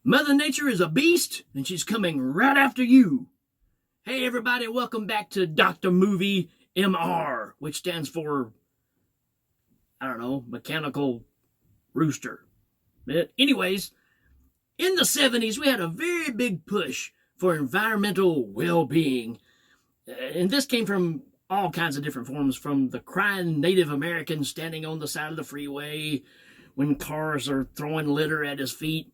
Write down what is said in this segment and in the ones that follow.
Mother Nature is a beast, and she's coming right after you. Hey, everybody, welcome back to Dr. Movie MR, which stands for, mechanical rooster. But anyways, in the 70s, we had a very big push for environmental well-being. And this came from all kinds of different forms, from the crying Native Americans standing on the side of the freeway when cars are throwing litter at his feet,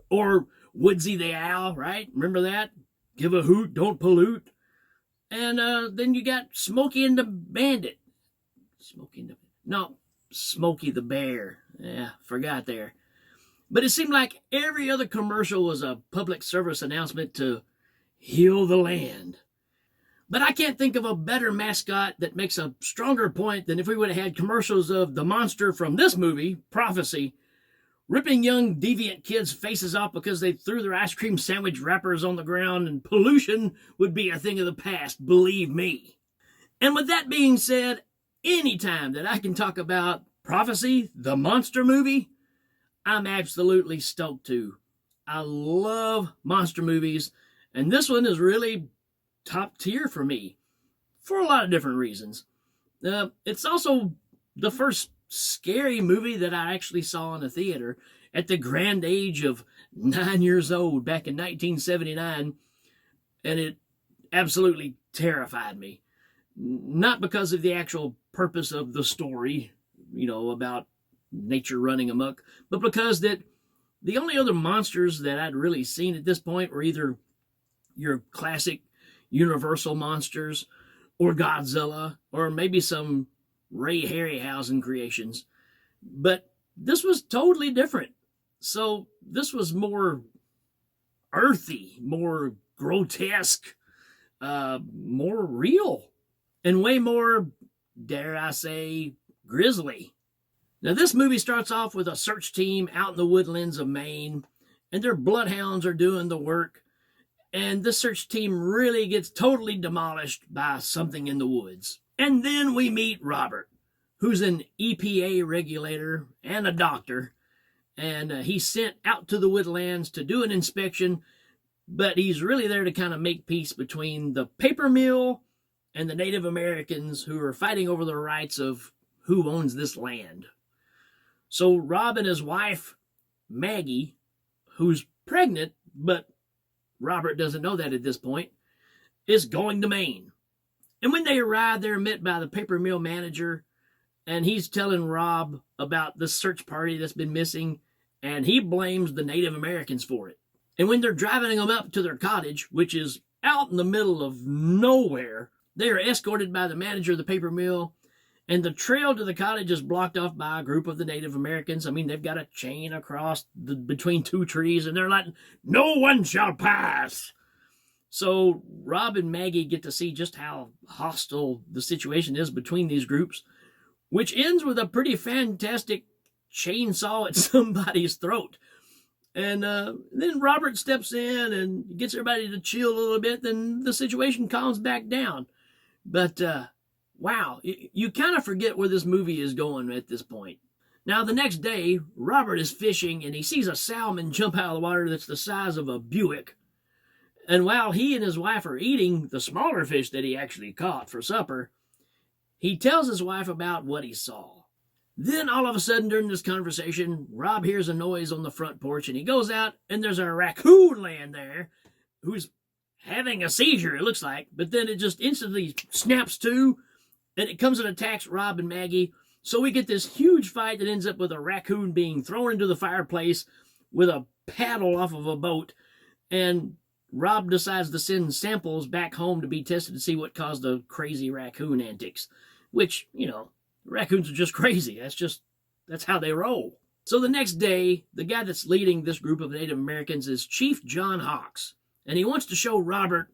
or Woodsy the Owl, right? Remember that? Give a hoot, don't pollute. And then you got Smokey and the Bandit. Smokey the Bear. Yeah, forgot there. But it seemed like every other commercial was a public service announcement to heal the land. But I can't think of a better mascot that makes a stronger point than if we would have had commercials of the monster from this movie, Prophecy, ripping young deviant kids' faces off because they threw their ice cream sandwich wrappers on the ground, and pollution would be a thing of the past, believe me. And with that being said, anytime that I can talk about Prophecy, the monster movie, I'm absolutely stoked to. I love monster movies, and this one is really top tier for me for a lot of different reasons. It's also the first scary movie that I actually saw in a theater at the grand age of 9 years old back in 1979, and it absolutely terrified me. Not because of the actual purpose of the story, about nature running amok, but because that the only other monsters that I'd really seen at this point were either your classic Universal monsters or Godzilla or maybe some Ray Harryhausen creations. But this was totally different. So this was more earthy, more grotesque, more real, and way more, dare I say, grisly. Now, this movie starts off with a search team out in the woodlands of Maine, and their bloodhounds are doing the work, and this search team really gets totally demolished by something in the woods. And then we meet Robert, who's an EPA regulator and a doctor, and he's sent out to the woodlands to do an inspection, but he's really there to kind of make peace between the paper mill and the Native Americans who are fighting over the rights of who owns this land. So Rob and his wife, Maggie, who's pregnant, but Robert doesn't know that at this point, is going to Maine. And when they arrive, they're met by the paper mill manager, and he's telling Rob about the search party that's been missing, and he blames the Native Americans for it. And when they're driving them up to their cottage, which is out in the middle of nowhere, they are escorted by the manager of the paper mill, and the trail to the cottage is blocked off by a group of the Native Americans. I mean, they've got a chain across between two trees, and they're like, "No one shall pass." So Rob and Maggie get to see just how hostile the situation is between these groups, which ends with a pretty fantastic chainsaw at somebody's throat. And then Robert steps in and gets everybody to chill a little bit. Then the situation calms back down. But wow, you kind of forget where this movie is going at this point. Now, the next day, Robert is fishing, and he sees a salmon jump out of the water that's the size of a Buick. And while he and his wife are eating the smaller fish that he actually caught for supper, he tells his wife about what he saw. Then, all of a sudden, during this conversation, Rob hears a noise on the front porch, and he goes out, and there's a raccoon laying there who's having a seizure, it looks like, but then it just instantly snaps to, and it comes and attacks Rob and Maggie. So we get this huge fight that ends up with a raccoon being thrown into the fireplace with a paddle off of a boat. And Rob decides to send samples back home to be tested to see what caused the crazy raccoon antics. Which, raccoons are just crazy. That's how they roll. So the next day, the guy that's leading this group of Native Americans is Chief John Hawks. And he wants to show Robert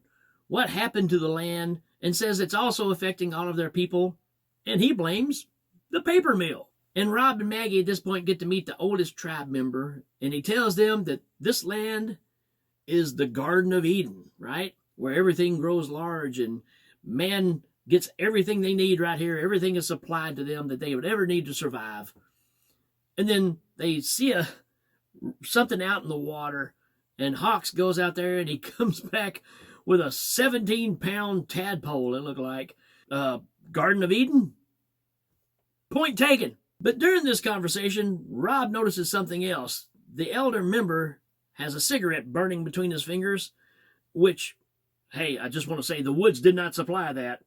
what happened to the land, and says it's also affecting all of their people, and he blames the paper mill. And Rob and Maggie at this point get to meet the oldest tribe member, and he tells them that this land is the Garden of Eden, right? Where everything grows large and man gets everything they need right here. Everything is supplied to them that they would ever need to survive. And then they see a something out in the water, and Hawks goes out there and he comes back with a 17-pound tadpole, it looked like. Garden of Eden? Point taken. But during this conversation, Rob notices something else. The elder member has a cigarette burning between his fingers, which, hey, I just want to say the woods did not supply that.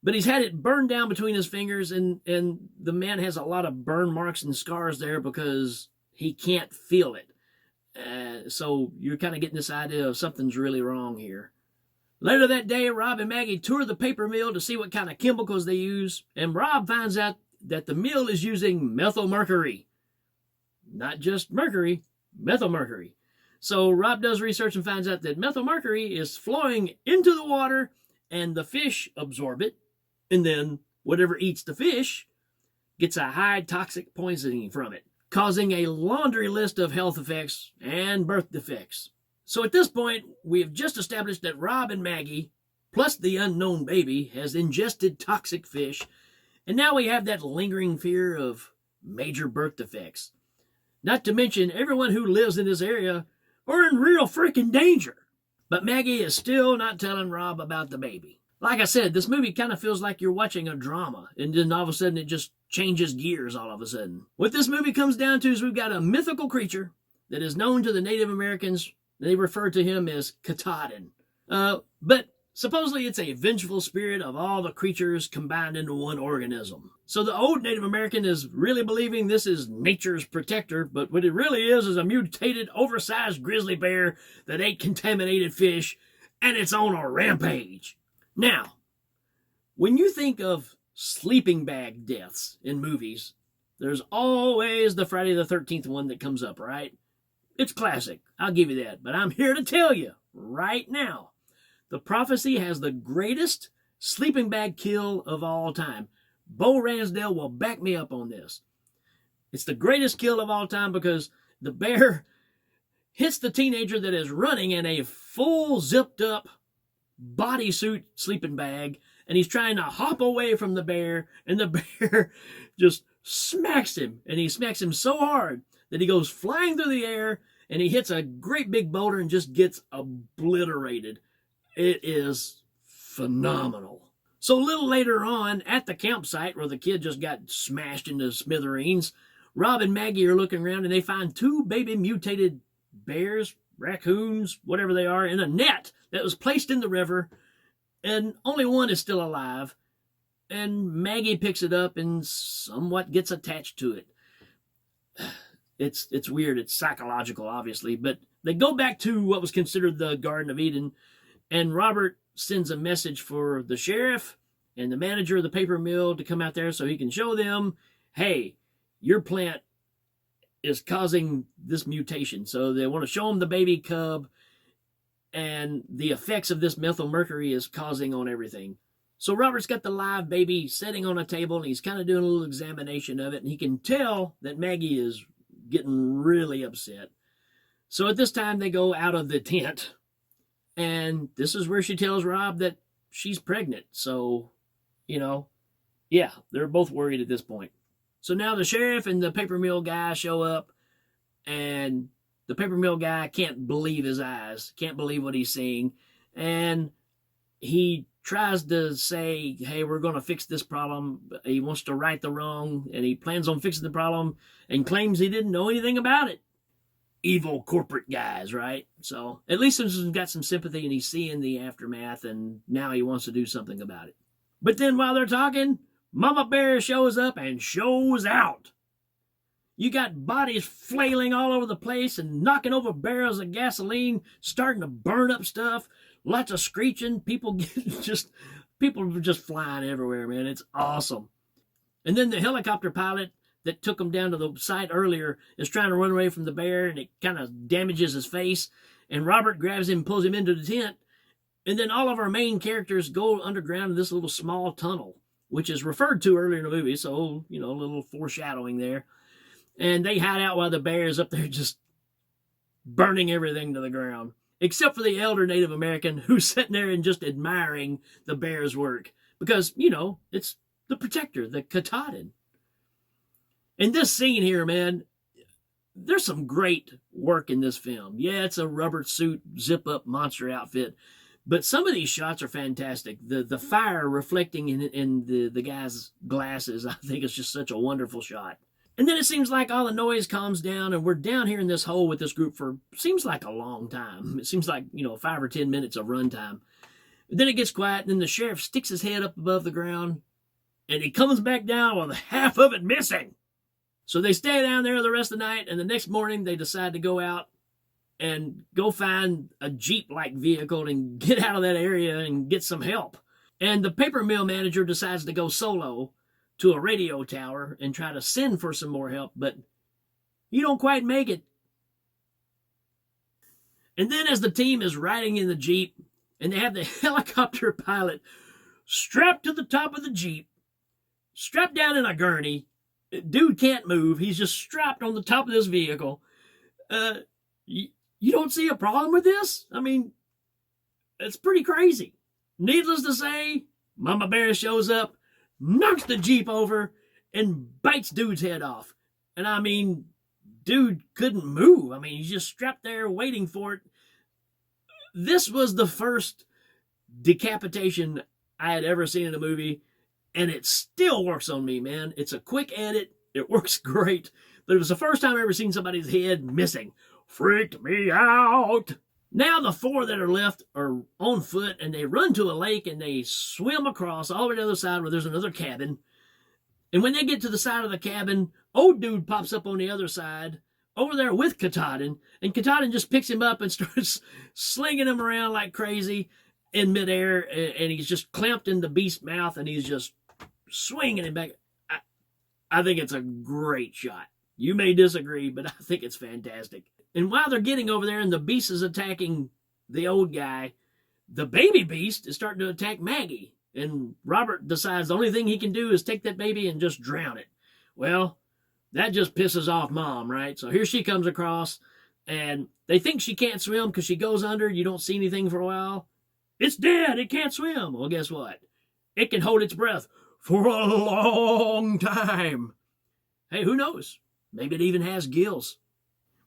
But he's had it burned down between his fingers, and the man has a lot of burn marks and scars there because he can't feel it. So you're kind of getting this idea of something's really wrong here. Later that day, Rob and Maggie tour the paper mill to see what kind of chemicals they use, and Rob finds out that the mill is using methylmercury. Not just mercury, methylmercury. So Rob does research and finds out that methylmercury is flowing into the water, and the fish absorb it, and then whatever eats the fish gets a high toxic poisoning from it, causing a laundry list of health effects and birth defects. So at this point, we have just established that Rob and Maggie, plus the unknown baby, has ingested toxic fish, and now we have that lingering fear of major birth defects. Not to mention, everyone who lives in this area are in real freaking danger. But Maggie is still not telling Rob about the baby. Like I said, this movie kind of feels like you're watching a drama, and then all of a sudden it just changes gears all of a sudden. What this movie comes down to is we've got a mythical creature that is known to the Native Americans. They refer to him as Katahdin. But supposedly it's a vengeful spirit of all the creatures combined into one organism. So the old Native American is really believing this is nature's protector, but what it really is a mutated, oversized grizzly bear that ate contaminated fish, and it's on a rampage. Now, when you think of sleeping bag deaths in movies, there's always the Friday the 13th one that comes up, right? It's classic, I'll give you that. But I'm here to tell you, right now, the prophecy has the greatest sleeping bag kill of all time. Bo Ransdale will back me up on this. It's the greatest kill of all time because the bear hits the teenager that is running in a full zipped up bodysuit sleeping bag, and he's trying to hop away from the bear, and the bear just smacks him, and he smacks him so hard that he goes flying through the air, and he hits a great big boulder and just gets obliterated. It is phenomenal. So a little later on, at the campsite where the kid just got smashed into smithereens, Rob and Maggie are looking around, and they find two baby mutated bears, raccoons, whatever they are, in a net that was placed in the river, and only one is still alive. And Maggie picks it up and somewhat gets attached to it. It's weird. It's psychological, obviously. But they go back to what was considered the Garden of Eden, and Robert sends a message for the sheriff and the manager of the paper mill to come out there so he can show them, hey, your plant is causing this mutation. So they want to show them the baby cub and the effects of this methylmercury is causing on everything. So Robert's got the live baby sitting on a table, and he's kind of doing a little examination of it, and he can tell that Maggie is getting really upset. So at this time, they go out of the tent, and this is where she tells Rob that she's pregnant. So, yeah, they're both worried at this point. So now the sheriff and the paper mill guy show up, and the paper mill guy can't believe his eyes, can't believe what he's seeing, and he tries to say, hey, we're going to fix this problem. He wants to right the wrong, and he plans on fixing the problem and claims he didn't know anything about it. Evil corporate guys, right? So at least he's got some sympathy, and he's seeing the aftermath, and now he wants to do something about it. But then while they're talking, Mama Bear shows up and shows out. You got bodies flailing all over the place and knocking over barrels of gasoline, starting to burn up stuff. Lots of screeching. People are just flying everywhere, man. It's awesome. And then the helicopter pilot that took him down to the site earlier is trying to run away from the bear, and it kind of damages his face. And Robert grabs him and pulls him into the tent. And then all of our main characters go underground in this little small tunnel, which is referred to earlier in the movie. So, a little foreshadowing there. And they hide out while the bear is up there just burning everything to the ground. Except for the elder Native American who's sitting there and just admiring the bear's work. Because, it's the protector, the Katahdin. And this scene here, man, there's some great work in this film. Yeah, it's a rubber suit, zip up monster outfit, but some of these shots are fantastic. The fire reflecting in the guy's glasses, I think, is just such a wonderful shot. And then it seems like all the noise calms down, and we're down here in this hole with this group for seems like a long time. It seems like 5 or 10 minutes of runtime. Then it gets quiet, and then the sheriff sticks his head up above the ground, and he comes back down with half of it missing. So they stay down there the rest of the night, and the next morning they decide to go out and go find a Jeep-like vehicle and get out of that area and get some help. And the paper mill manager decides to go solo to a radio tower and try to send for some more help, but you don't quite make it. And then as the team is riding in the Jeep, and they have the helicopter pilot strapped to the top of the Jeep, strapped down in a gurney. Dude can't move. He's just strapped on the top of this vehicle. You don't see a problem with this? I mean, it's pretty crazy. Needless to say, Mama Bear shows up, knocks the Jeep over, and bites dude's head off. And I mean, dude couldn't move. I mean, he's just strapped there waiting for it. This was the first decapitation I had ever seen in a movie, and it still works on me, man. It's a quick edit. It works great. But it was the first time I ever seen somebody's head missing. Freaked me out. Now the 4 that are left are on foot, and they run to a lake, and they swim across all the way to the other side where there's another cabin. And when they get to the side of the cabin, old dude pops up on the other side, over there with Katahdin, and Katahdin just picks him up and starts slinging him around like crazy in midair, and he's just clamped in the beast's mouth, and he's just swinging him back. I think it's a great shot. You may disagree, but I think it's fantastic. And while they're getting over there and the beast is attacking the old guy, the baby beast is starting to attack Maggie. And Robert decides the only thing he can do is take that baby and just drown it. Well, that just pisses off Mom, right? So here she comes across, and they think she can't swim because she goes under. You don't see anything for a while. It's dead. It can't swim. Well, guess what? It can hold its breath for a long time. Hey, who knows? Maybe it even has gills.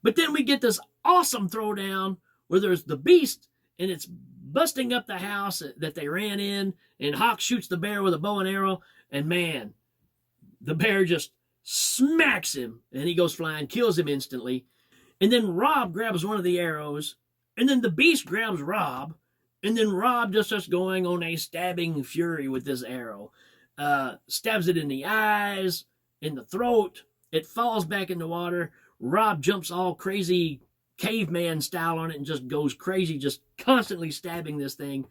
But then we get this awesome throwdown where there's the beast, and it's busting up the house that they ran in, and Hawk shoots the bear with a bow and arrow, and man, the bear just smacks him, and he goes flying, kills him instantly. And then Rob grabs one of the arrows, and then the beast grabs Rob, and then Rob just starts going on a stabbing fury with this arrow. Stabs it in the eyes, in the throat. It falls back in the water. Rob jumps all crazy caveman style on it and just goes crazy, just constantly stabbing this thing.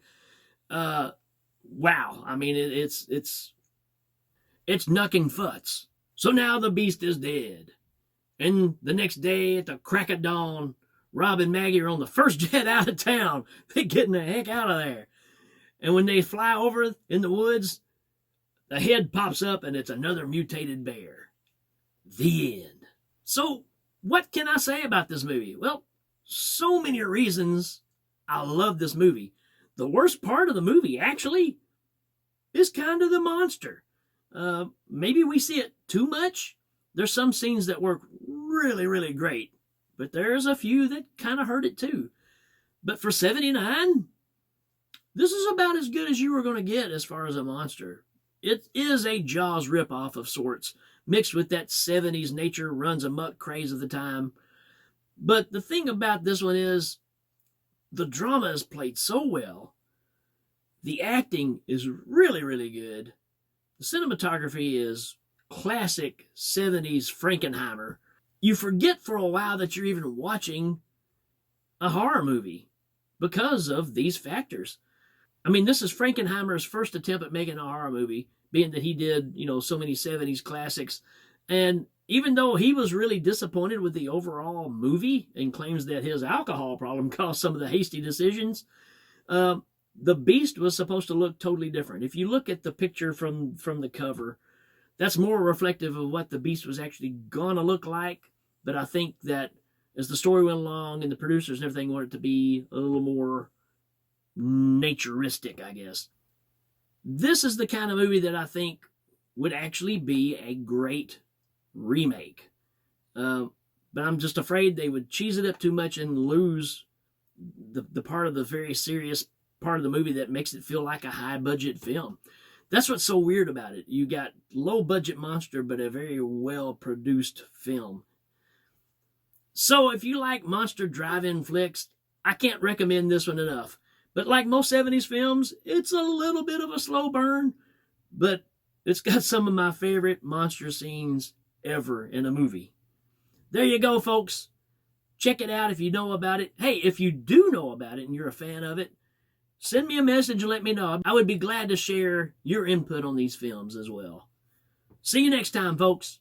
Wow. I mean, it's knucking futs. So now the beast is dead. And the next day at the crack of dawn, Rob and Maggie are on the first jet out of town. They're getting the heck out of there. And when they fly over in the woods, the head pops up and it's another mutated bear. The end. So, what can I say about this movie? Well, so many reasons I love this movie. The worst part of the movie, actually, is kind of the monster. Maybe we see it too much. There's some scenes that work really, really great, but there's a few that kind of hurt it too. But for 79, this is about as good as you were going to get as far as a monster. It is a Jaws ripoff of sorts, mixed with that 70s nature runs amok craze of the time. But the thing about this one is the drama is played so well. The acting is really, really good. The cinematography is classic 70s Frankenheimer. You forget for a while that you're even watching a horror movie because of these factors. I mean, this is Frankenheimer's first attempt at making a horror movie, being that he did, so many 70s classics. And even though he was really disappointed with the overall movie and claims that his alcohol problem caused some of the hasty decisions, the beast was supposed to look totally different. If you look at the picture from the cover, that's more reflective of what the beast was actually going to look like. But I think that as the story went along and the producers and everything wanted it to be a little more naturistic, I guess. This is the kind of movie that I think would actually be a great remake. but I'm just afraid they would cheese it up too much and lose the part of the very serious part of the movie that makes it feel like a high budget film. That's what's so weird about it. You got low budget monster, but a very well produced film. So if you like monster drive-in flicks, I can't recommend this one enough. But like most 70s films, it's a little bit of a slow burn, but it's got some of my favorite monster scenes ever in a movie. There you go, folks. Check it out if you know about it. Hey, if you do know about it and you're a fan of it, send me a message and let me know. I would be glad to share your input on these films as well. See you next time, folks.